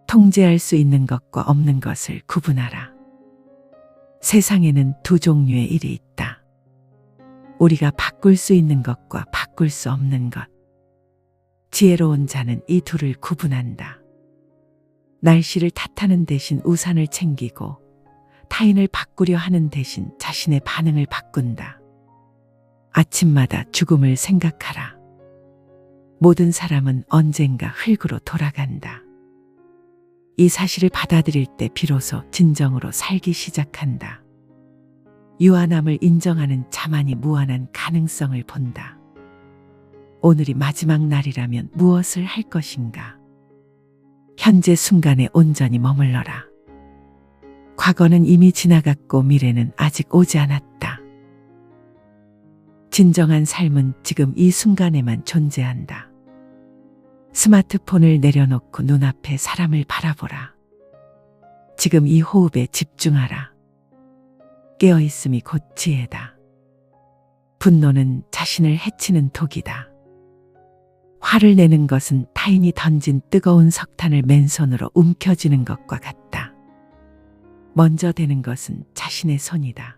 통제할 수 있는 것과 없는 것을 구분하라. 세상에는 두 종류의 일이 있다. 우리가 바꿀 수 있는 것과 바꿀 수 없는 것. 지혜로운 자는 이 둘을 구분한다. 날씨를 탓하는 대신 우산을 챙기고 타인을 바꾸려 하는 대신 자신의 반응을 바꾼다. 아침마다 죽음을 생각하라. 모든 사람은 언젠가 흙으로 돌아간다. 이 사실을 받아들일 때 비로소 진정으로 살기 시작한다. 유한함을 인정하는 자만이 무한한 가능성을 본다. 오늘이 마지막 날이라면 무엇을 할 것인가? 현재 순간에 온전히 머물러라. 과거는 이미 지나갔고 미래는 아직 오지 않았다. 진정한 삶은 지금 이 순간에만 존재한다. 스마트폰을 내려놓고 눈앞에 사람을 바라보라. 지금 이 호흡에 집중하라. 깨어있음이 곧 지혜다. 분노는 자신을 해치는 독이다. 화를 내는 것은 타인이 던진 뜨거운 석탄을 맨손으로 움켜쥐는 것과 같다. 먼저 되는 것은 자신의 손이다.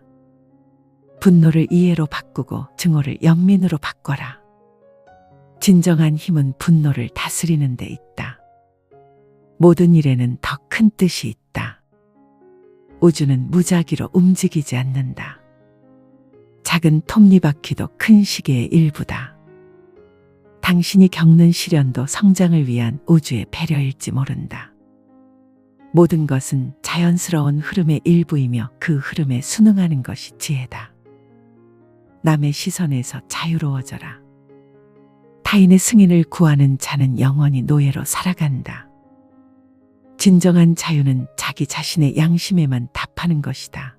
분노를 이해로 바꾸고 증오를 연민으로 바꿔라. 진정한 힘은 분노를 다스리는 데 있다. 모든 일에는 더 큰 뜻이 있다. 우주는 무작위로 움직이지 않는다. 작은 톱니바퀴도 큰 시계의 일부다. 당신이 겪는 시련도 성장을 위한 우주의 배려일지 모른다. 모든 것은 자연스러운 흐름의 일부이며 그 흐름에 순응하는 것이 지혜다. 남의 시선에서 자유로워져라. 타인의 승인을 구하는 자는 영원히 노예로 살아간다. 진정한 자유는 자기 자신의 양심에만 답하는 것이다.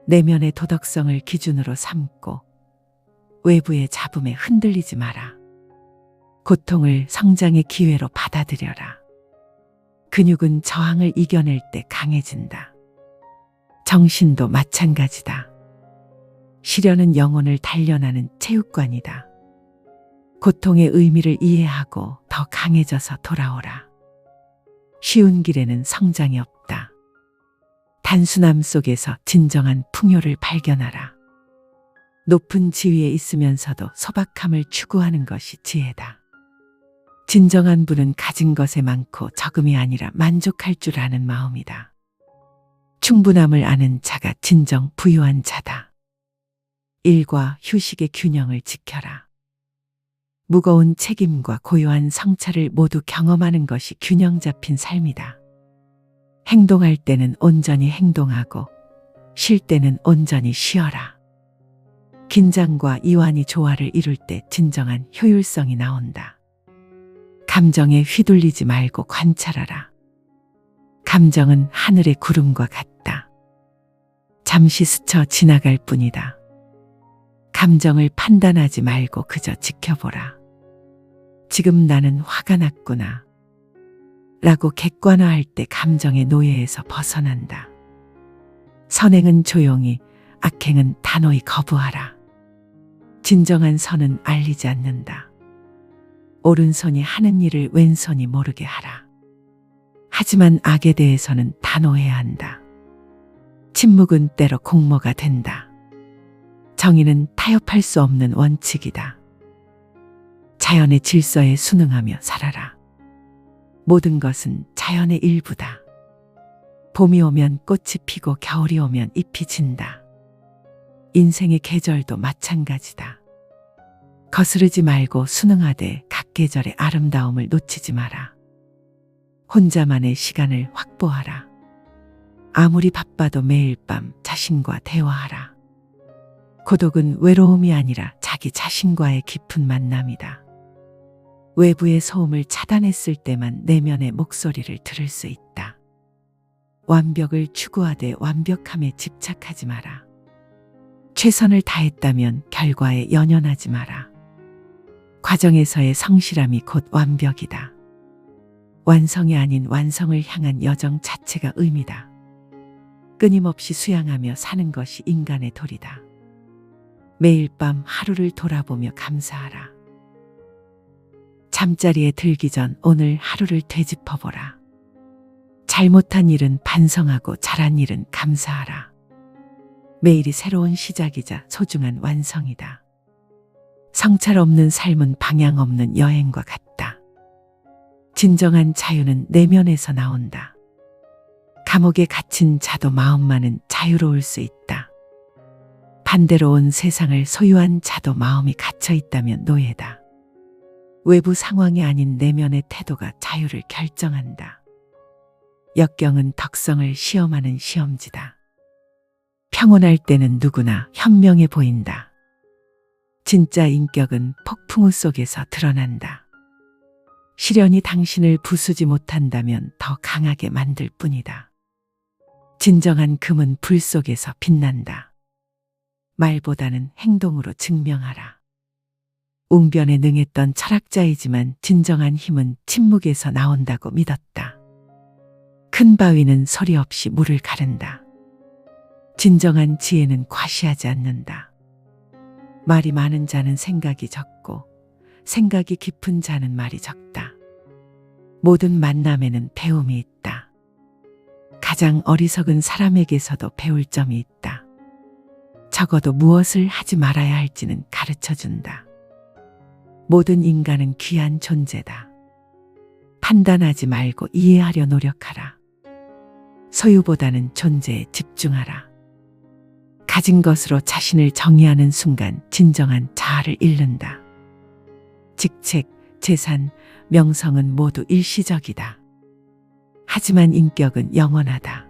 내면의 도덕성을 기준으로 삼고 외부의 잡음에 흔들리지 마라. 고통을 성장의 기회로 받아들여라. 근육은 저항을 이겨낼 때 강해진다. 정신도 마찬가지다. 시련은 영혼을 단련하는 체육관이다. 고통의 의미를 이해하고 더 강해져서 돌아오라. 쉬운 길에는 성장이 없다. 단순함 속에서 진정한 풍요를 발견하라. 높은 지위에 있으면서도 소박함을 추구하는 것이 지혜다. 진정한 부는 가진 것에 많고 적음이 아니라 만족할 줄 아는 마음이다. 충분함을 아는 자가 진정 부유한 자다. 일과 휴식의 균형을 지켜라. 무거운 책임과 고요한 성찰을 모두 경험하는 것이 균형 잡힌 삶이다. 행동할 때는 온전히 행동하고 쉴 때는 온전히 쉬어라. 긴장과 이완이 조화를 이룰 때 진정한 효율성이 나온다. 감정에 휘둘리지 말고 관찰하라. 감정은 하늘의 구름과 같다. 잠시 스쳐 지나갈 뿐이다. 감정을 판단하지 말고 그저 지켜보라. 지금 나는 화가 났구나. 라고 객관화할 때 감정의 노예에서 벗어난다. 선행은 조용히, 악행은 단호히 거부하라. 진정한 선은 알리지 않는다. 오른손이 하는 일을 왼손이 모르게 하라. 하지만 악에 대해서는 단호해야 한다. 침묵은 때로 공모가 된다. 정의는 타협할 수 없는 원칙이다. 자연의 질서에 순응하며 살아라. 모든 것은 자연의 일부다. 봄이 오면 꽃이 피고 겨울이 오면 잎이 진다. 인생의 계절도 마찬가지다. 거스르지 말고 순응하되 각 계절의 아름다움을 놓치지 마라. 혼자만의 시간을 확보하라. 아무리 바빠도 매일 밤 자신과 대화하라. 고독은 외로움이 아니라 자기 자신과의 깊은 만남이다. 외부의 소음을 차단했을 때만 내면의 목소리를 들을 수 있다. 완벽을 추구하되 완벽함에 집착하지 마라. 최선을 다했다면 결과에 연연하지 마라. 과정에서의 성실함이 곧 완벽이다. 완성이 아닌 완성을 향한 여정 자체가 의미다. 끊임없이 수양하며 사는 것이 인간의 도리다. 매일 밤 하루를 돌아보며 감사하라. 잠자리에 들기 전 오늘 하루를 되짚어보라. 잘못한 일은 반성하고 잘한 일은 감사하라. 매일이 새로운 시작이자 소중한 완성이다. 성찰 없는 삶은 방향 없는 여행과 같다. 진정한 자유는 내면에서 나온다. 감옥에 갇힌 자도 마음만은 자유로울 수 있다. 반대로 온 세상을 소유한 자도 마음이 갇혀 있다면 노예다. 외부 상황이 아닌 내면의 태도가 자유를 결정한다. 역경은 덕성을 시험하는 시험지다. 평온할 때는 누구나 현명해 보인다. 진짜 인격은 폭풍우 속에서 드러난다. 시련이 당신을 부수지 못한다면 더 강하게 만들 뿐이다. 진정한 금은 불 속에서 빛난다. 말보다는 행동으로 증명하라. 웅변에 능했던 철학자이지만 진정한 힘은 침묵에서 나온다고 믿었다. 큰 바위는 소리 없이 물을 가른다. 진정한 지혜는 과시하지 않는다. 말이 많은 자는 생각이 적고 생각이 깊은 자는 말이 적다. 모든 만남에는 배움이 있다. 가장 어리석은 사람에게서도 배울 점이 있다. 적어도 무엇을 하지 말아야 할지는 가르쳐 준다. 모든 인간은 귀한 존재다. 판단하지 말고 이해하려 노력하라. 소유보다는 존재에 집중하라. 가진 것으로 자신을 정의하는 순간 진정한 자아를 잃는다. 직책, 재산, 명성은 모두 일시적이다. 하지만 인격은 영원하다.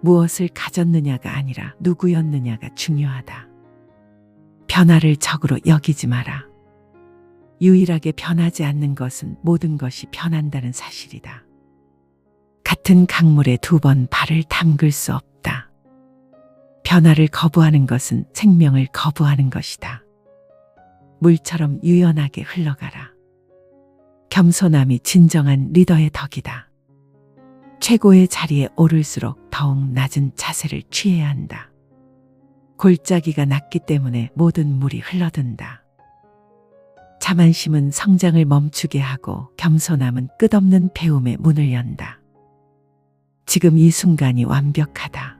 무엇을 가졌느냐가 아니라 누구였느냐가 중요하다. 변화를 적으로 여기지 마라. 유일하게 변하지 않는 것은 모든 것이 변한다는 사실이다. 같은 강물에 두 번 발을 담글 수 없다. 변화를 거부하는 것은 생명을 거부하는 것이다. 물처럼 유연하게 흘러가라. 겸손함이 진정한 리더의 덕이다. 최고의 자리에 오를수록 더욱 낮은 자세를 취해야 한다. 골짜기가 낮기 때문에 모든 물이 흘러든다. 자만심은 성장을 멈추게 하고 겸손함은 끝없는 배움의 문을 연다. 지금 이 순간이 완벽하다.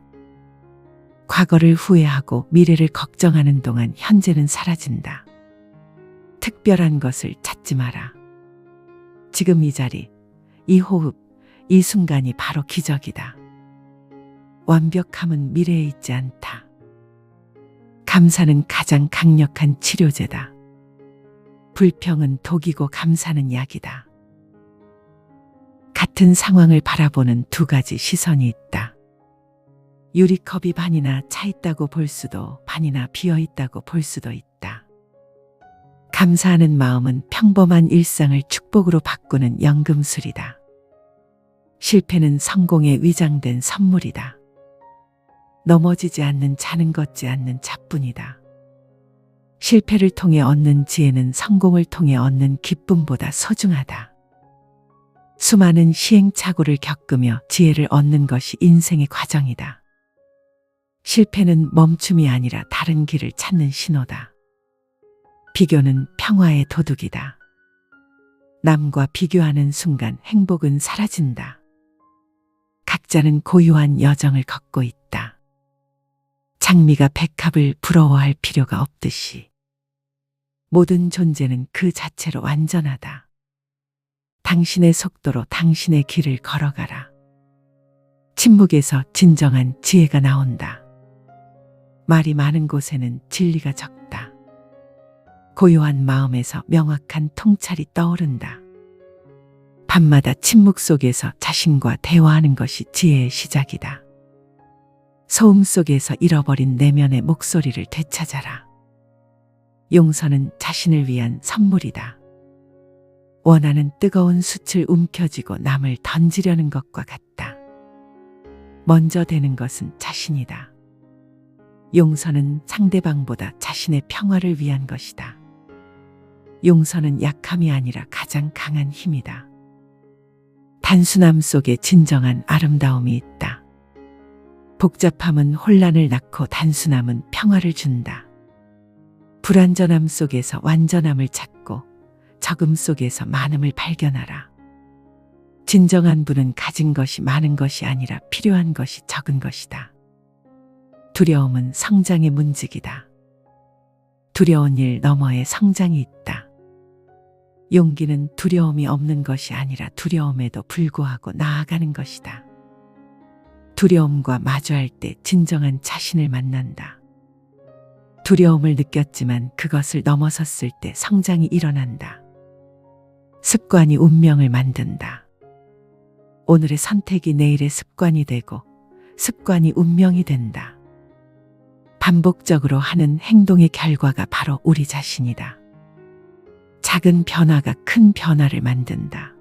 과거를 후회하고 미래를 걱정하는 동안 현재는 사라진다. 특별한 것을 찾지 마라. 지금 이 자리, 이 호흡, 이 순간이 바로 기적이다. 완벽함은 미래에 있지 않다. 감사는 가장 강력한 치료제다. 불평은 독이고 감사는 약이다. 같은 상황을 바라보는 두 가지 시선이 있다. 유리컵이 반이나 차 있다고 볼 수도 반이나 비어 있다고 볼 수도 있다. 감사하는 마음은 평범한 일상을 축복으로 바꾸는 연금술이다. 실패는 성공에 위장된 선물이다. 넘어지지 않는 자는 걷지 않는 자뿐이다. 실패를 통해 얻는 지혜는 성공을 통해 얻는 기쁨보다 소중하다. 수많은 시행착오를 겪으며 지혜를 얻는 것이 인생의 과정이다. 실패는 멈춤이 아니라 다른 길을 찾는 신호다. 비교는 평화의 도둑이다. 남과 비교하는 순간 행복은 사라진다. 각자는 고유한 여정을 걷고 있다. 장미가 백합을 부러워할 필요가 없듯이 모든 존재는 그 자체로 완전하다. 당신의 속도로 당신의 길을 걸어가라. 침묵에서 진정한 지혜가 나온다. 말이 많은 곳에는 진리가 적다. 고요한 마음에서 명확한 통찰이 떠오른다. 밤마다 침묵 속에서 자신과 대화하는 것이 지혜의 시작이다. 소음 속에서 잃어버린 내면의 목소리를 되찾아라. 용서는 자신을 위한 선물이다. 원하는 뜨거운 숯을 움켜쥐고 남을 던지려는 것과 같다. 먼저 되는 것은 자신이다. 용서는 상대방보다 자신의 평화를 위한 것이다. 용서는 약함이 아니라 가장 강한 힘이다. 단순함 속에 진정한 아름다움이 있다. 복잡함은 혼란을 낳고 단순함은 평화를 준다. 불완전함 속에서 완전함을 찾고 적음 속에서 많음을 발견하라. 진정한 부는 가진 것이 많은 것이 아니라 필요한 것이 적은 것이다. 두려움은 성장의 문지기다. 두려운 일 너머에 성장이 있다. 용기는 두려움이 없는 것이 아니라 두려움에도 불구하고 나아가는 것이다. 두려움과 마주할 때 진정한 자신을 만난다. 두려움을 느꼈지만 그것을 넘어섰을 때 성장이 일어난다. 습관이 운명을 만든다. 오늘의 선택이 내일의 습관이 되고 습관이 운명이 된다. 반복적으로 하는 행동의 결과가 바로 우리 자신이다. 작은 변화가 큰 변화를 만든다.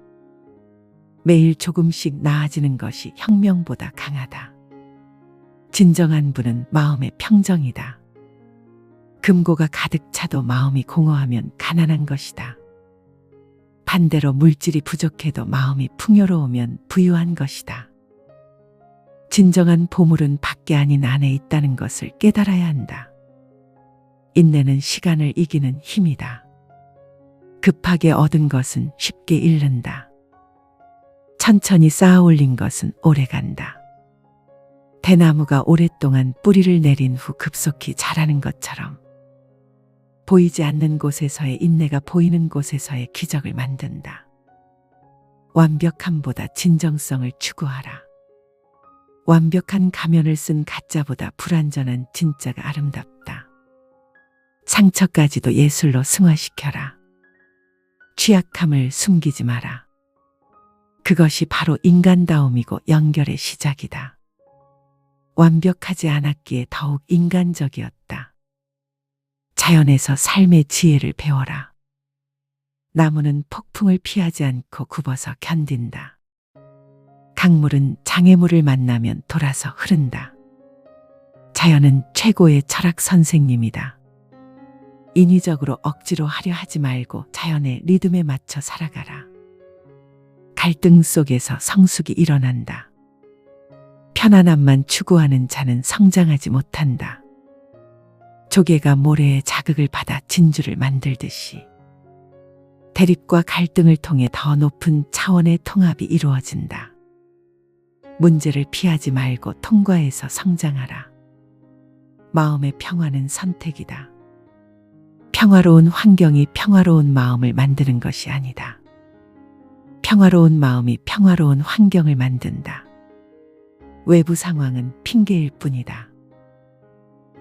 매일 조금씩 나아지는 것이 혁명보다 강하다. 진정한 부는 마음의 평정이다. 금고가 가득 차도 마음이 공허하면 가난한 것이다. 반대로 물질이 부족해도 마음이 풍요로우면 부유한 것이다. 진정한 보물은 밖에 아닌 안에 있다는 것을 깨달아야 한다. 인내는 시간을 이기는 힘이다. 급하게 얻은 것은 쉽게 잃는다. 천천히 쌓아 올린 것은 오래간다. 대나무가 오랫동안 뿌리를 내린 후 급속히 자라는 것처럼 보이지 않는 곳에서의 인내가 보이는 곳에서의 기적을 만든다. 완벽함보다 진정성을 추구하라. 완벽한 가면을 쓴 가짜보다 불완전한 진짜가 아름답다. 상처까지도 예술로 승화시켜라. 취약함을 숨기지 마라. 그것이 바로 인간다움이고 연결의 시작이다. 완벽하지 않았기에 더욱 인간적이었다. 자연에서 삶의 지혜를 배워라. 나무는 폭풍을 피하지 않고 굽어서 견딘다. 강물은 장애물을 만나면 돌아서 흐른다. 자연은 최고의 철학 선생님이다. 인위적으로 억지로 하려 하지 말고 자연의 리듬에 맞춰 살아가라. 갈등 속에서 성숙이 일어난다. 편안함만 추구하는 자는 성장하지 못한다. 조개가 모래의 자극을 받아 진주를 만들듯이 대립과 갈등을 통해 더 높은 차원의 통합이 이루어진다. 문제를 피하지 말고 통과해서 성장하라. 마음의 평화는 선택이다. 평화로운 환경이 평화로운 마음을 만드는 것이 아니다. 평화로운 마음이 평화로운 환경을 만든다. 외부 상황은 핑계일 뿐이다.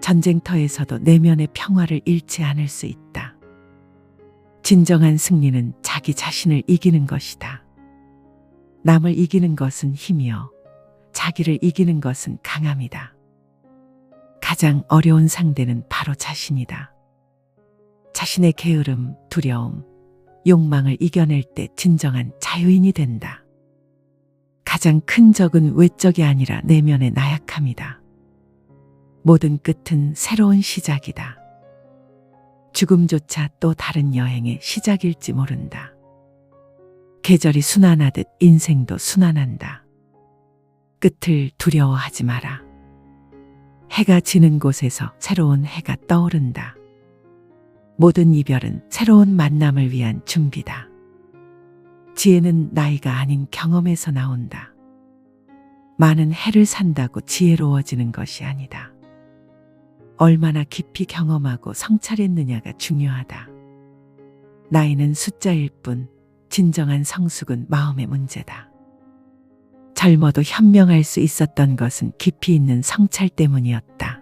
전쟁터에서도 내면의 평화를 잃지 않을 수 있다. 진정한 승리는 자기 자신을 이기는 것이다. 남을 이기는 것은 힘이요. 자기를 이기는 것은 강함이다. 가장 어려운 상대는 바로 자신이다. 자신의 게으름, 두려움, 욕망을 이겨낼 때 진정한 자유인이 된다. 가장 큰 적은 외적이 아니라 내면의 나약함이다. 모든 끝은 새로운 시작이다. 죽음조차 또 다른 여행의 시작일지 모른다. 계절이 순환하듯 인생도 순환한다. 끝을 두려워하지 마라. 해가 지는 곳에서 새로운 해가 떠오른다. 모든 이별은 새로운 만남을 위한 준비다. 지혜는 나이가 아닌 경험에서 나온다. 많은 해를 산다고 지혜로워지는 것이 아니다. 얼마나 깊이 경험하고 성찰했느냐가 중요하다. 나이는 숫자일 뿐 진정한 성숙은 마음의 문제다. 젊어도 현명할 수 있었던 것은 깊이 있는 성찰 때문이었다.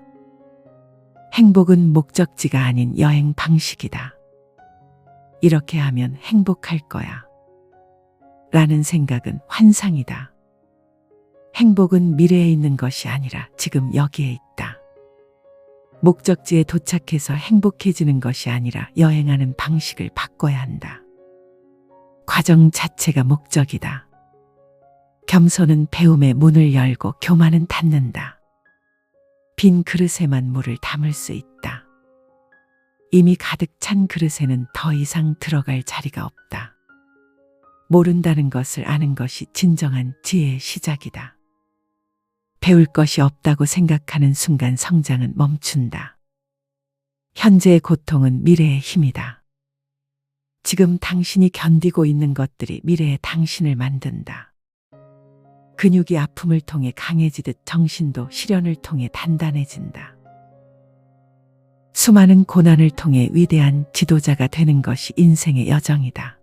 행복은 목적지가 아닌 여행 방식이다. 이렇게 하면 행복할 거야. 라는 생각은 환상이다. 행복은 미래에 있는 것이 아니라 지금 여기에 있다. 목적지에 도착해서 행복해지는 것이 아니라 여행하는 방식을 바꿔야 한다. 과정 자체가 목적이다. 겸손은 배움의 문을 열고 교만은 닫는다. 빈 그릇에만 물을 담을 수 있다. 이미 가득 찬 그릇에는 더 이상 들어갈 자리가 없다. 모른다는 것을 아는 것이 진정한 지혜의 시작이다. 배울 것이 없다고 생각하는 순간 성장은 멈춘다. 현재의 고통은 미래의 힘이다. 지금 당신이 견디고 있는 것들이 미래의 당신을 만든다. 근육이 아픔을 통해 강해지듯 정신도 시련을 통해 단단해진다. 수많은 고난을 통해 위대한 지도자가 되는 것이 인생의 여정이다.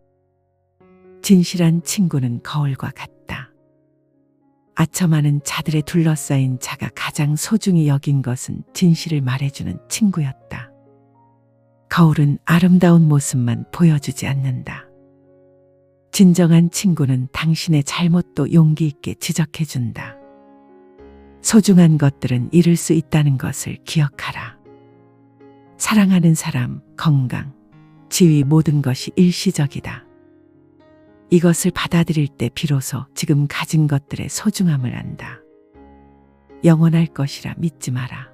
진실한 친구는 거울과 같다. 아첨하는 자들에 둘러싸인 자가 가장 소중히 여긴 것은 진실을 말해주는 친구였다. 거울은 아름다운 모습만 보여주지 않는다. 진정한 친구는 당신의 잘못도 용기 있게 지적해준다. 소중한 것들은 잃을 수 있다는 것을 기억하라. 사랑하는 사람, 건강, 지위 모든 것이 일시적이다. 이것을 받아들일 때 비로소 지금 가진 것들의 소중함을 안다. 영원할 것이라 믿지 마라.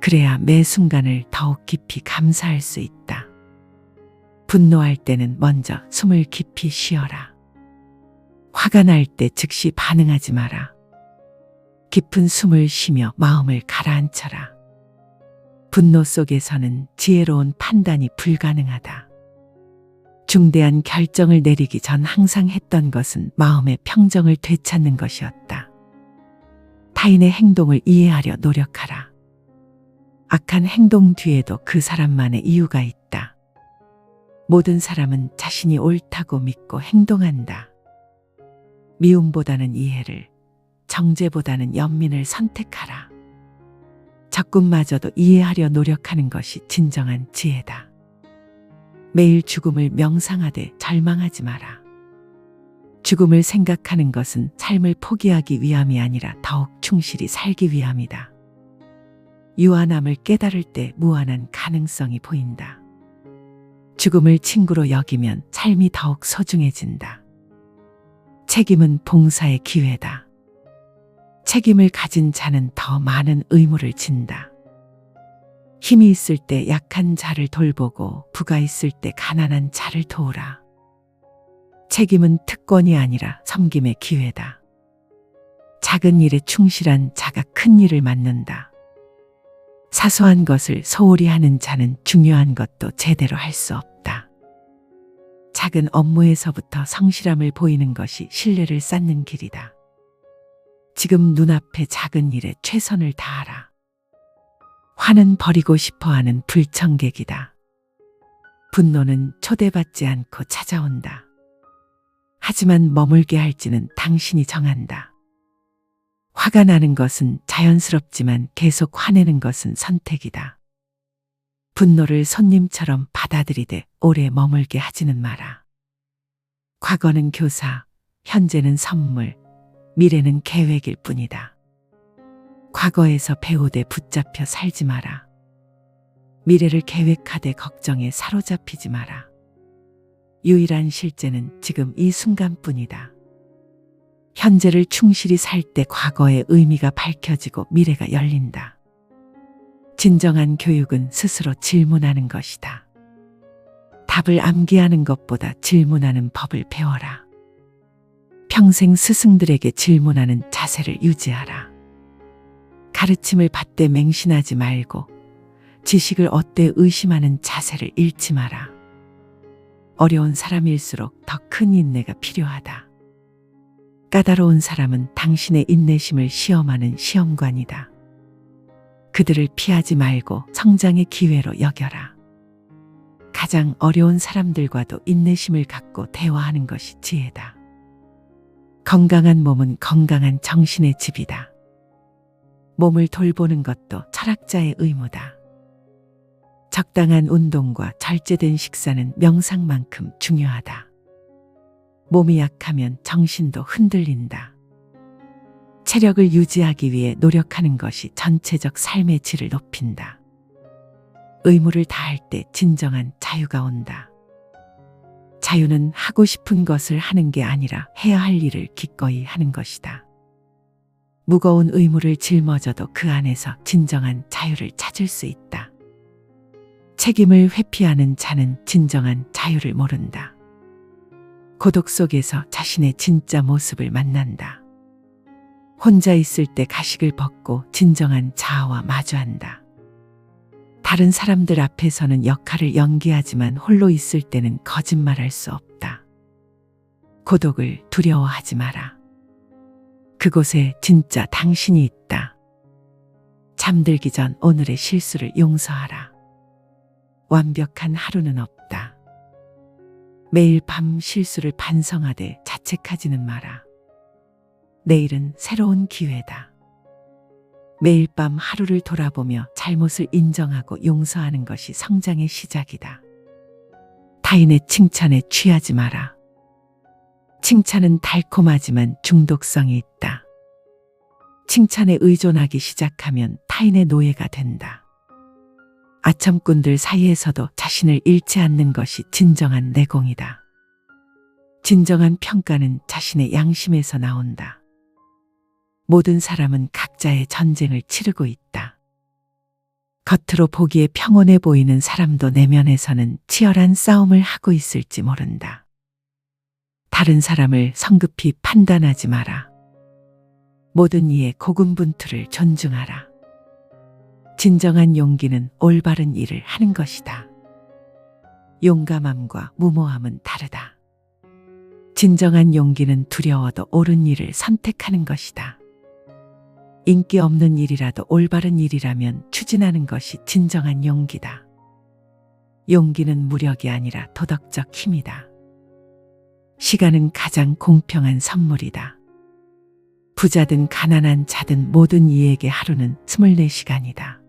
그래야 매 순간을 더욱 깊이 감사할 수 있다. 분노할 때는 먼저 숨을 깊이 쉬어라. 화가 날 때 즉시 반응하지 마라. 깊은 숨을 쉬며 마음을 가라앉혀라. 분노 속에서는 지혜로운 판단이 불가능하다. 중대한 결정을 내리기 전 항상 했던 것은 마음의 평정을 되찾는 것이었다. 타인의 행동을 이해하려 노력하라. 악한 행동 뒤에도 그 사람만의 이유가 있다. 모든 사람은 자신이 옳다고 믿고 행동한다. 미움보다는 이해를, 정죄보다는 연민을 선택하라. 적군마저도 이해하려 노력하는 것이 진정한 지혜다. 매일 죽음을 명상하되 절망하지 마라. 죽음을 생각하는 것은 삶을 포기하기 위함이 아니라 더욱 충실히 살기 위함이다. 유한함을 깨달을 때 무한한 가능성이 보인다. 죽음을 친구로 여기면 삶이 더욱 소중해진다. 책임은 봉사의 기회다. 책임을 가진 자는 더 많은 의무를 진다. 힘이 있을 때 약한 자를 돌보고 부가 있을 때 가난한 자를 도우라. 책임은 특권이 아니라 섬김의 기회다. 작은 일에 충실한 자가 큰 일을 맡는다. 사소한 것을 소홀히 하는 자는 중요한 것도 제대로 할 수 없다. 작은 업무에서부터 성실함을 보이는 것이 신뢰를 쌓는 길이다. 지금 눈앞의 작은 일에 최선을 다하라. 화는 버리고 싶어하는 불청객이다. 분노는 초대받지 않고 찾아온다. 하지만 머물게 할지는 당신이 정한다. 화가 나는 것은 자연스럽지만 계속 화내는 것은 선택이다. 분노를 손님처럼 받아들이되 오래 머물게 하지는 마라. 과거는 교사, 현재는 선물, 미래는 계획일 뿐이다. 과거에서 배우되 붙잡혀 살지 마라. 미래를 계획하되 걱정에 사로잡히지 마라. 유일한 실제는 지금 이 순간뿐이다. 현재를 충실히 살 때 과거의 의미가 밝혀지고 미래가 열린다. 진정한 교육은 스스로 질문하는 것이다. 답을 암기하는 것보다 질문하는 법을 배워라. 평생 스승들에게 질문하는 자세를 유지하라. 가르침을 받되 맹신하지 말고 지식을 얻되 의심하는 자세를 잃지 마라. 어려운 사람일수록 더 큰 인내가 필요하다. 까다로운 사람은 당신의 인내심을 시험하는 시험관이다. 그들을 피하지 말고 성장의 기회로 여겨라. 가장 어려운 사람들과도 인내심을 갖고 대화하는 것이 지혜다. 건강한 몸은 건강한 정신의 집이다. 몸을 돌보는 것도 철학자의 의무다. 적당한 운동과 절제된 식사는 명상만큼 중요하다. 몸이 약하면 정신도 흔들린다. 체력을 유지하기 위해 노력하는 것이 전체적 삶의 질을 높인다. 의무를 다할 때 진정한 자유가 온다. 자유는 하고 싶은 것을 하는 게 아니라 해야 할 일을 기꺼이 하는 것이다. 무거운 의무를 짊어져도 그 안에서 진정한 자유를 찾을 수 있다. 책임을 회피하는 자는 진정한 자유를 모른다. 고독 속에서 자신의 진짜 모습을 만난다. 혼자 있을 때 가식을 벗고 진정한 자아와 마주한다. 다른 사람들 앞에서는 역할을 연기하지만 홀로 있을 때는 거짓말할 수 없다. 고독을 두려워하지 마라. 그곳에 진짜 당신이 있다. 잠들기 전 오늘의 실수를 용서하라. 완벽한 하루는 없다. 매일 밤 실수를 반성하되 자책하지는 마라. 내일은 새로운 기회다. 매일 밤 하루를 돌아보며 잘못을 인정하고 용서하는 것이 성장의 시작이다. 타인의 칭찬에 취하지 마라. 칭찬은 달콤하지만 중독성이 있다. 칭찬에 의존하기 시작하면 타인의 노예가 된다. 아첨꾼들 사이에서도 자신을 잃지 않는 것이 진정한 내공이다. 진정한 평가는 자신의 양심에서 나온다. 모든 사람은 각자의 전쟁을 치르고 있다. 겉으로 보기에 평온해 보이는 사람도 내면에서는 치열한 싸움을 하고 있을지 모른다. 다른 사람을 성급히 판단하지 마라. 모든 이의 고군분투를 존중하라. 진정한 용기는 올바른 일을 하는 것이다. 용감함과 무모함은 다르다. 진정한 용기는 두려워도 옳은 일을 선택하는 것이다. 인기 없는 일이라도 올바른 일이라면 추진하는 것이 진정한 용기다. 용기는 무력이 아니라 도덕적 힘이다. 시간은 가장 공평한 선물이다. 부자든 가난한 자든 모든 이에게 하루는 24시간이다.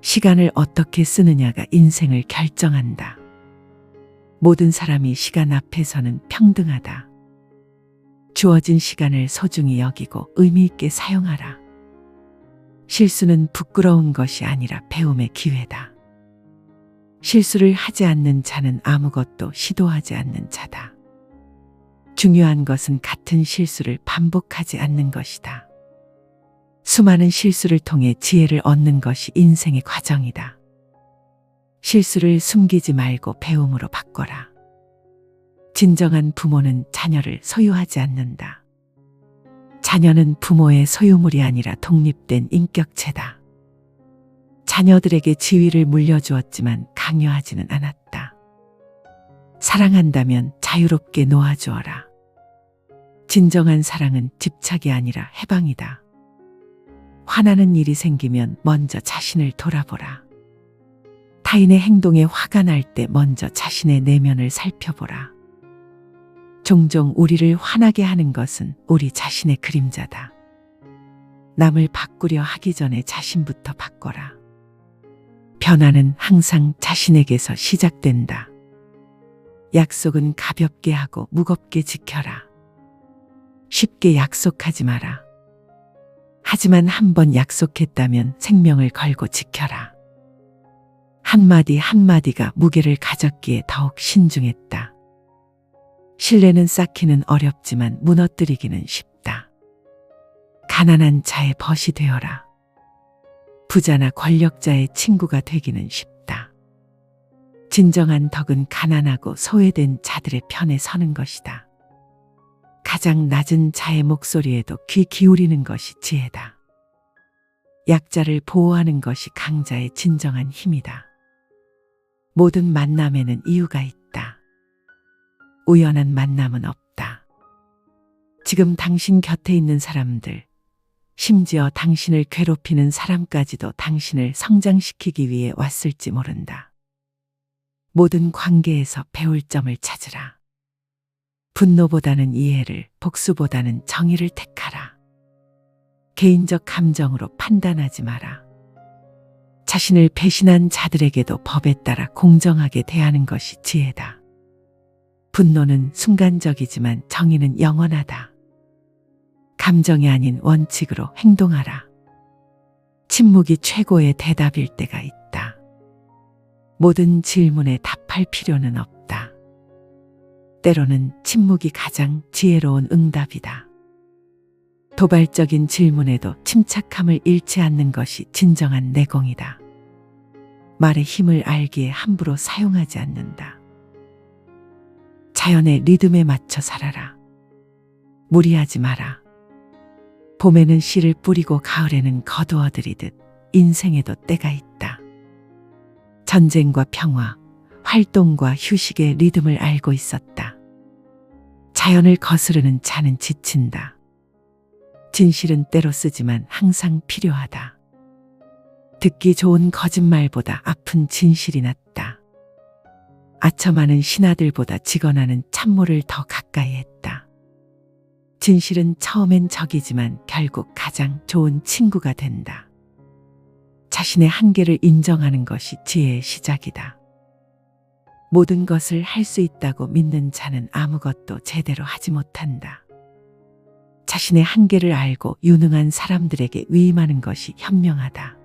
시간을 어떻게 쓰느냐가 인생을 결정한다. 모든 사람이 시간 앞에서는 평등하다. 주어진 시간을 소중히 여기고 의미 있게 사용하라. 실수는 부끄러운 것이 아니라 배움의 기회다. 실수를 하지 않는 자는 아무것도 시도하지 않는 자다. 중요한 것은 같은 실수를 반복하지 않는 것이다. 수많은 실수를 통해 지혜를 얻는 것이 인생의 과정이다. 실수를 숨기지 말고 배움으로 바꿔라. 진정한 부모는 자녀를 소유하지 않는다. 자녀는 부모의 소유물이 아니라 독립된 인격체다. 자녀들에게 지위를 물려주었지만 강요하지는 않았다. 사랑한다면 자유롭게 놓아주어라. 진정한 사랑은 집착이 아니라 해방이다. 화나는 일이 생기면 먼저 자신을 돌아보라. 타인의 행동에 화가 날 때 먼저 자신의 내면을 살펴보라. 종종 우리를 화나게 하는 것은 우리 자신의 그림자다. 남을 바꾸려 하기 전에 자신부터 바꿔라. 변화는 항상 자신에게서 시작된다. 약속은 가볍게 하고 무겁게 지켜라. 쉽게 약속하지 마라. 하지만 한 번 약속했다면 생명을 걸고 지켜라. 한마디 한마디가 무게를 가졌기에 더욱 신중했다. 신뢰는 쌓기는 어렵지만 무너뜨리기는 쉽다. 가난한 자의 벗이 되어라. 부자나 권력자의 친구가 되기는 쉽다. 진정한 덕은 가난하고 소외된 자들의 편에 서는 것이다. 가장 낮은 자의 목소리에도 귀 기울이는 것이 지혜다. 약자를 보호하는 것이 강자의 진정한 힘이다. 모든 만남에는 이유가 있다. 우연한 만남은 없다. 지금 당신 곁에 있는 사람들, 심지어 당신을 괴롭히는 사람까지도 당신을 성장시키기 위해 왔을지 모른다. 모든 관계에서 배울 점을 찾으라. 분노보다는 이해를, 복수보다는 정의를 택하라. 개인적 감정으로 판단하지 마라. 자신을 배신한 자들에게도 법에 따라 공정하게 대하는 것이 지혜다. 분노는 순간적이지만 정의는 영원하다. 감정이 아닌 원칙으로 행동하라. 침묵이 최고의 대답일 때가 있다. 모든 질문에 답할 필요는 없다. 때로는 침묵이 가장 지혜로운 응답이다. 도발적인 질문에도 침착함을 잃지 않는 것이 진정한 내공이다. 말의 힘을 알기에 함부로 사용하지 않는다. 자연의 리듬에 맞춰 살아라. 무리하지 마라. 봄에는 씨를 뿌리고 가을에는 거두어들이듯 인생에도 때가 있다. 전쟁과 평화, 활동과 휴식의 리듬을 알고 있었다. 자연을 거스르는 자는 지친다. 진실은 때로 쓰지만 항상 필요하다. 듣기 좋은 거짓말보다 아픈 진실이 낫다. 아첨하는 신하들보다 직언하는 참모를 더 가까이 했다. 진실은 처음엔 적이지만 결국 가장 좋은 친구가 된다. 자신의 한계를 인정하는 것이 지혜의 시작이다. 모든 것을 할 수 있다고 믿는 자는 아무것도 제대로 하지 못한다. 자신의 한계를 알고 유능한 사람들에게 위임하는 것이 현명하다.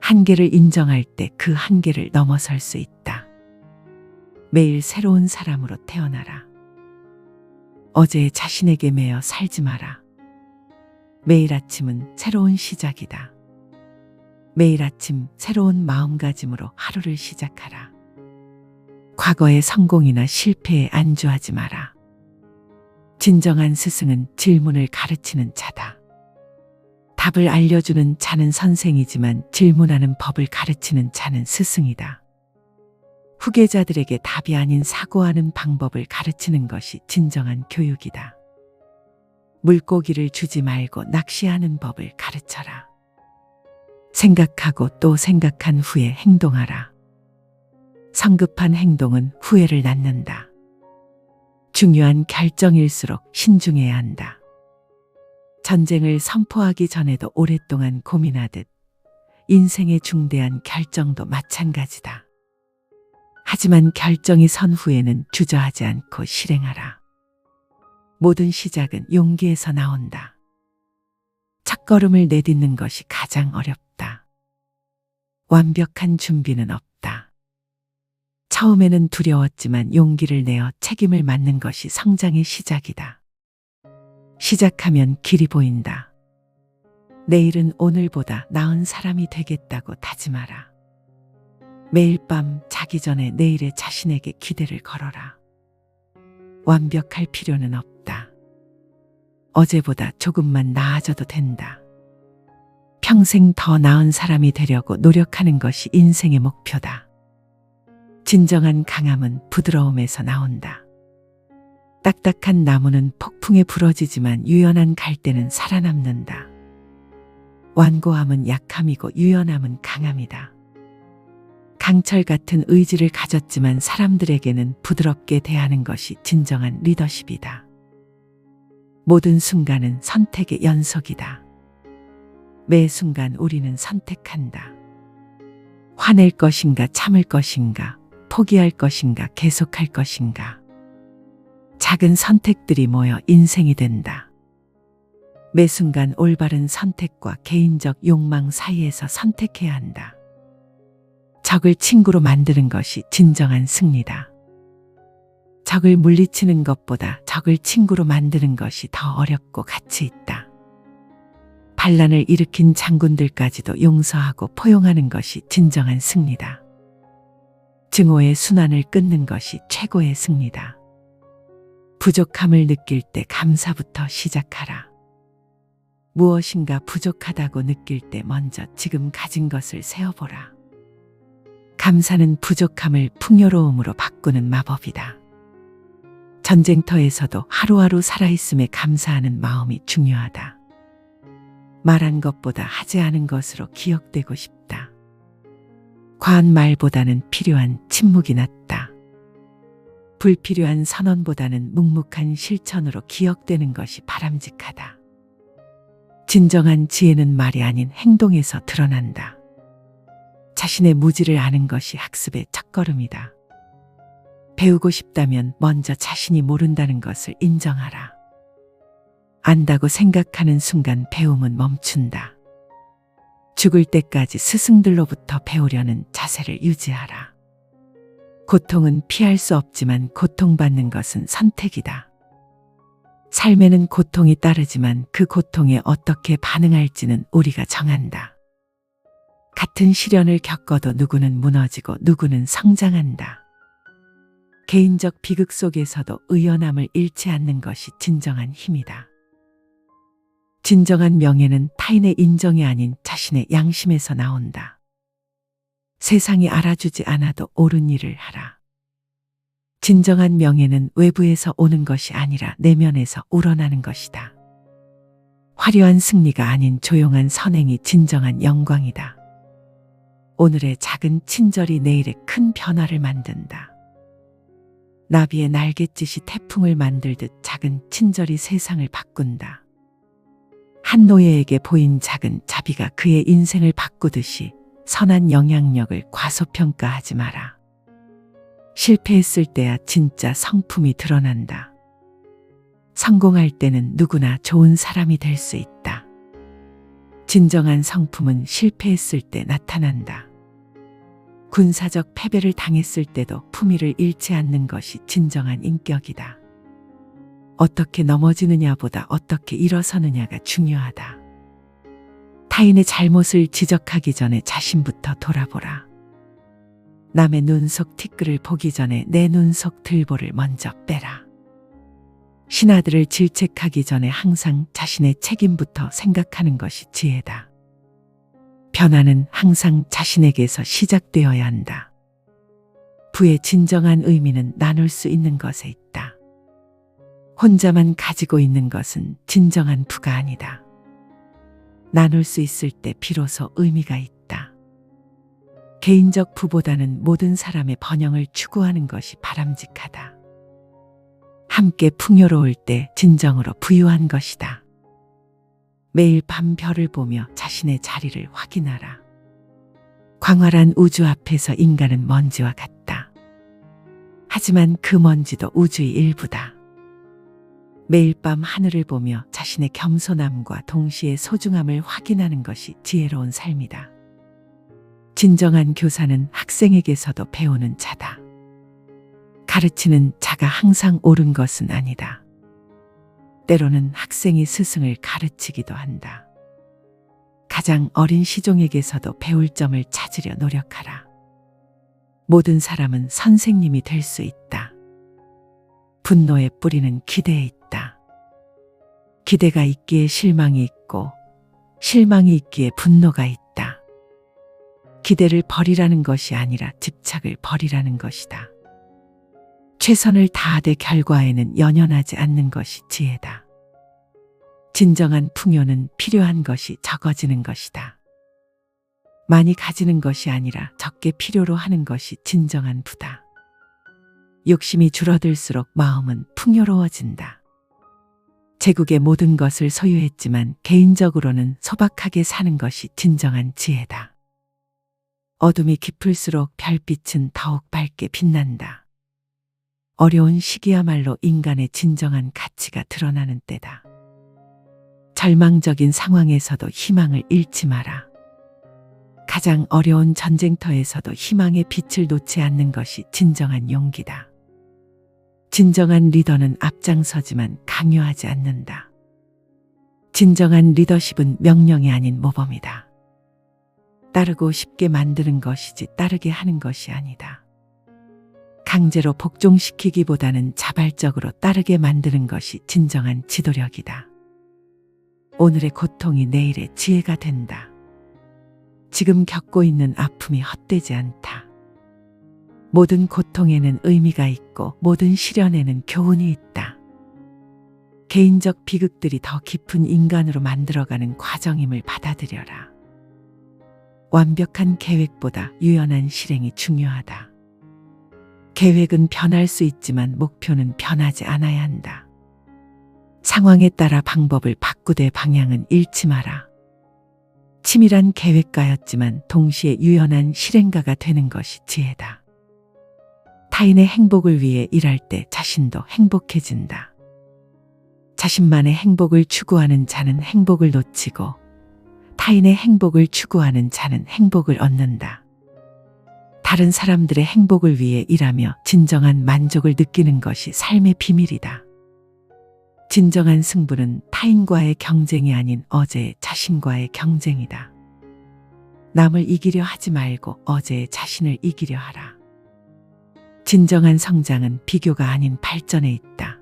한계를 인정할 때 그 한계를 넘어설 수 있다. 매일 새로운 사람으로 태어나라. 어제의 자신에게 매여 살지 마라. 매일 아침은 새로운 시작이다. 매일 아침 새로운 마음가짐으로 하루를 시작하라. 과거의 성공이나 실패에 안주하지 마라. 진정한 스승은 질문을 가르치는 자다. 답을 알려주는 자는 선생이지만 질문하는 법을 가르치는 자는 스승이다. 후계자들에게 답이 아닌 사고하는 방법을 가르치는 것이 진정한 교육이다. 물고기를 주지 말고 낚시하는 법을 가르쳐라. 생각하고 또 생각한 후에 행동하라. 성급한 행동은 후회를 낳는다. 중요한 결정일수록 신중해야 한다. 전쟁을 선포하기 전에도 오랫동안 고민하듯 인생의 중대한 결정도 마찬가지다. 하지만 결정이 선 후에는 주저하지 않고 실행하라. 모든 시작은 용기에서 나온다. 첫걸음을 내딛는 것이 가장 어렵다. 완벽한 준비는 없다. 처음에는 두려웠지만 용기를 내어 책임을 맡는 것이 성장의 시작이다. 시작하면 길이 보인다. 내일은 오늘보다 나은 사람이 되겠다고 다짐하라. 매일 밤 자기 전에 내일의 자신에게 기대를 걸어라. 완벽할 필요는 없다. 어제보다 조금만 나아져도 된다. 평생 더 나은 사람이 되려고 노력하는 것이 인생의 목표다. 진정한 강함은 부드러움에서 나온다. 딱딱한 나무는 폭풍에 부러지지만 유연한 갈대는 살아남는다. 완고함은 약함이고 유연함은 강함이다. 강철 같은 의지를 가졌지만 사람들에게는 부드럽게 대하는 것이 진정한 리더십이다. 모든 순간은 선택의 연속이다. 매 순간 우리는 선택한다. 화낼 것인가 참을 것인가 포기할 것인가 계속할 것인가. 작은 선택들이 모여 인생이 된다. 매 순간 올바른 선택과 개인적 욕망 사이에서 선택해야 한다. 적을 친구로 만드는 것이 진정한 승리다. 적을 물리치는 것보다 적을 친구로 만드는 것이 더 어렵고 가치 있다. 반란을 일으킨 장군들까지도 용서하고 포용하는 것이 진정한 승리다. 증오의 순환을 끊는 것이 최고의 승리다. 부족함을 느낄 때 감사부터 시작하라. 무엇인가 부족하다고 느낄 때 먼저 지금 가진 것을 세어보라. 감사는 부족함을 풍요로움으로 바꾸는 마법이다. 전쟁터에서도 하루하루 살아있음에 감사하는 마음이 중요하다. 말한 것보다 하지 않은 것으로 기억되고 싶다. 과한 말보다는 필요한 침묵이 낫다. 불필요한 선언보다는 묵묵한 실천으로 기억되는 것이 바람직하다. 진정한 지혜는 말이 아닌 행동에서 드러난다. 자신의 무지를 아는 것이 학습의 첫걸음이다. 배우고 싶다면 먼저 자신이 모른다는 것을 인정하라. 안다고 생각하는 순간 배움은 멈춘다. 죽을 때까지 스승들로부터 배우려는 자세를 유지하라. 고통은 피할 수 없지만 고통받는 것은 선택이다. 삶에는 고통이 따르지만 그 고통에 어떻게 반응할지는 우리가 정한다. 같은 시련을 겪어도 누구는 무너지고 누구는 성장한다. 개인적 비극 속에서도 의연함을 잃지 않는 것이 진정한 힘이다. 진정한 명예는 타인의 인정이 아닌 자신의 양심에서 나온다. 세상이 알아주지 않아도 옳은 일을 하라. 진정한 명예는 외부에서 오는 것이 아니라 내면에서 우러나는 것이다. 화려한 승리가 아닌 조용한 선행이 진정한 영광이다. 오늘의 작은 친절이 내일의 큰 변화를 만든다. 나비의 날갯짓이 태풍을 만들듯 작은 친절이 세상을 바꾼다. 한 노예에게 보인 작은 자비가 그의 인생을 바꾸듯이 선한 영향력을 과소평가하지 마라. 실패했을 때야 진짜 성품이 드러난다. 성공할 때는 누구나 좋은 사람이 될 수 있다. 진정한 성품은 실패했을 때 나타난다. 군사적 패배를 당했을 때도 품위를 잃지 않는 것이 진정한 인격이다. 어떻게 넘어지느냐보다 어떻게 일어서느냐가 중요하다. 타인의 잘못을 지적하기 전에 자신부터 돌아보라. 남의 눈 속 티끌을 보기 전에 내 눈 속 들보를 먼저 빼라. 신하들을 질책하기 전에 항상 자신의 책임부터 생각하는 것이 지혜다. 변화는 항상 자신에게서 시작되어야 한다. 부의 진정한 의미는 나눌 수 있는 것에 있다. 혼자만 가지고 있는 것은 진정한 부가 아니다. 나눌 수 있을 때 비로소 의미가 있다. 개인적 부보다는 모든 사람의 번영을 추구하는 것이 바람직하다. 함께 풍요로울 때 진정으로 부유한 것이다. 매일 밤 별을 보며 자신의 자리를 확인하라. 광활한 우주 앞에서 인간은 먼지와 같다. 하지만 그 먼지도 우주의 일부다. 매일 밤 하늘을 보며 자신의 겸손함과 동시에 소중함을 확인하는 것이 지혜로운 삶이다. 진정한 교사는 학생에게서도 배우는 자다. 가르치는 자가 항상 옳은 것은 아니다. 때로는 학생이 스승을 가르치기도 한다. 가장 어린 시종에게서도 배울 점을 찾으려 노력하라. 모든 사람은 선생님이 될 수 있다. 분노의 뿌리는 기대에 있다. 기대가 있기에 실망이 있고 실망이 있기에 분노가 있다. 기대를 버리라는 것이 아니라 집착을 버리라는 것이다. 최선을 다하되 결과에는 연연하지 않는 것이 지혜다. 진정한 풍요는 필요한 것이 적어지는 것이다. 많이 가지는 것이 아니라 적게 필요로 하는 것이 진정한 부다. 욕심이 줄어들수록 마음은 풍요로워진다. 제국의 모든 것을 소유했지만 개인적으로는 소박하게 사는 것이 진정한 지혜다. 어둠이 깊을수록 별빛은 더욱 밝게 빛난다. 어려운 시기야말로 인간의 진정한 가치가 드러나는 때다. 절망적인 상황에서도 희망을 잃지 마라. 가장 어려운 전쟁터에서도 희망의 빛을 놓지 않는 것이 진정한 용기다. 진정한 리더는 앞장서지만 강요하지 않는다. 진정한 리더십은 명령이 아닌 모범이다. 따르고 싶게 만드는 것이지 따르게 하는 것이 아니다. 강제로 복종시키기보다는 자발적으로 따르게 만드는 것이 진정한 지도력이다. 오늘의 고통이 내일의 지혜가 된다. 지금 겪고 있는 아픔이 헛되지 않다. 모든 고통에는 의미가 있고 모든 시련에는 교훈이 있다. 개인적 비극들이 더 깊은 인간으로 만들어가는 과정임을 받아들여라. 완벽한 계획보다 유연한 실행이 중요하다. 계획은 변할 수 있지만 목표는 변하지 않아야 한다. 상황에 따라 방법을 바꾸되 방향은 잃지 마라. 치밀한 계획가였지만 동시에 유연한 실행가가 되는 것이 지혜다. 타인의 행복을 위해 일할 때 자신도 행복해진다. 자신만의 행복을 추구하는 자는 행복을 놓치고 타인의 행복을 추구하는 자는 행복을 얻는다. 다른 사람들의 행복을 위해 일하며 진정한 만족을 느끼는 것이 삶의 비밀이다. 진정한 승부는 타인과의 경쟁이 아닌 어제의 자신과의 경쟁이다. 남을 이기려 하지 말고 어제의 자신을 이기려 하라. 진정한 성장은 비교가 아닌 발전에 있다.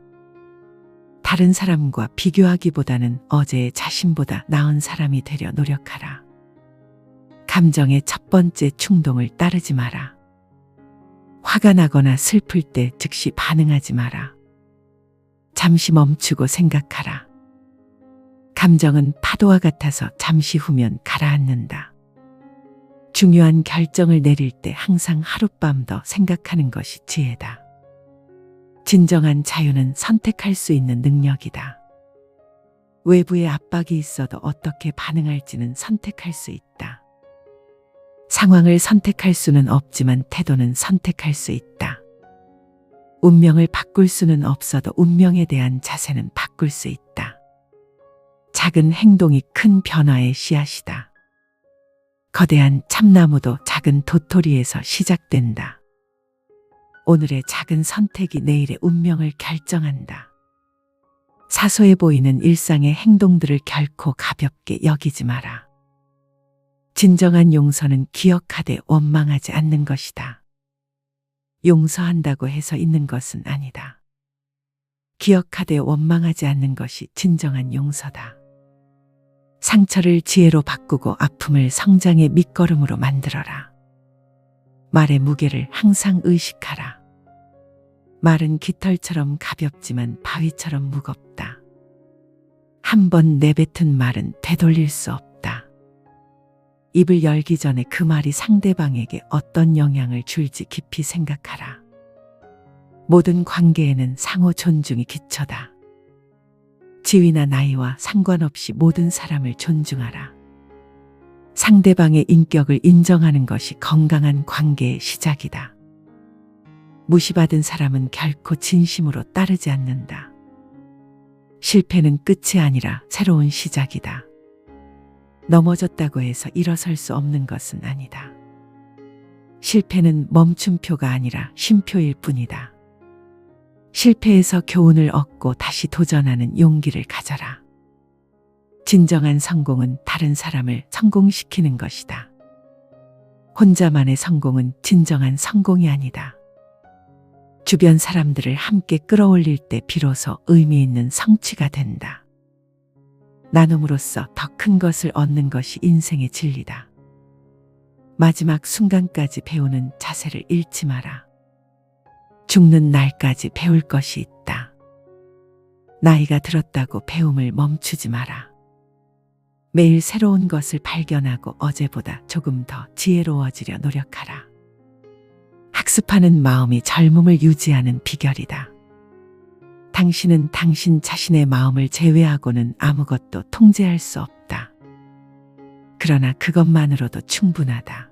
다른 사람과 비교하기보다는 어제의 자신보다 나은 사람이 되려 노력하라. 감정의 첫 번째 충동을 따르지 마라. 화가 나거나 슬플 때 즉시 반응하지 마라. 잠시 멈추고 생각하라. 감정은 파도와 같아서 잠시 후면 가라앉는다. 중요한 결정을 내릴 때 항상 하룻밤 더 생각하는 것이 지혜다. 진정한 자유는 선택할 수 있는 능력이다. 외부의 압박이 있어도 어떻게 반응할지는 선택할 수 있다. 상황을 선택할 수는 없지만 태도는 선택할 수 있다. 운명을 바꿀 수는 없어도 운명에 대한 자세는 바꿀 수 있다. 작은 행동이 큰 변화의 씨앗이다. 거대한 참나무도 작은 도토리에서 시작된다. 오늘의 작은 선택이 내일의 운명을 결정한다. 사소해 보이는 일상의 행동들을 결코 가볍게 여기지 마라. 진정한 용서는 기억하되 원망하지 않는 것이다. 용서한다고 해서 있는 것은 아니다. 기억하되 원망하지 않는 것이 진정한 용서다. 상처를 지혜로 바꾸고 아픔을 성장의 밑거름으로 만들어라. 말의 무게를 항상 의식하라. 말은 깃털처럼 가볍지만 바위처럼 무겁다. 한 번 내뱉은 말은 되돌릴 수 없다. 입을 열기 전에 그 말이 상대방에게 어떤 영향을 줄지 깊이 생각하라. 모든 관계에는 상호 존중이 기초다. 지위나 나이와 상관없이 모든 사람을 존중하라. 상대방의 인격을 인정하는 것이 건강한 관계의 시작이다. 무시받은 사람은 결코 진심으로 따르지 않는다. 실패는 끝이 아니라 새로운 시작이다. 넘어졌다고 해서 일어설 수 없는 것은 아니다. 실패는 멈춤표가 아니라 쉼표일 뿐이다. 실패에서 교훈을 얻고 다시 도전하는 용기를 가져라. 진정한 성공은 다른 사람을 성공시키는 것이다. 혼자만의 성공은 진정한 성공이 아니다. 주변 사람들을 함께 끌어올릴 때 비로소 의미 있는 성취가 된다. 나눔으로써 더 큰 것을 얻는 것이 인생의 진리다. 마지막 순간까지 배우는 자세를 잃지 마라. 죽는 날까지 배울 것이 있다. 나이가 들었다고 배움을 멈추지 마라. 매일 새로운 것을 발견하고 어제보다 조금 더 지혜로워지려 노력하라. 학습하는 마음이 젊음을 유지하는 비결이다. 당신은 당신 자신의 마음을 제외하고는 아무것도 통제할 수 없다. 그러나 그것만으로도 충분하다.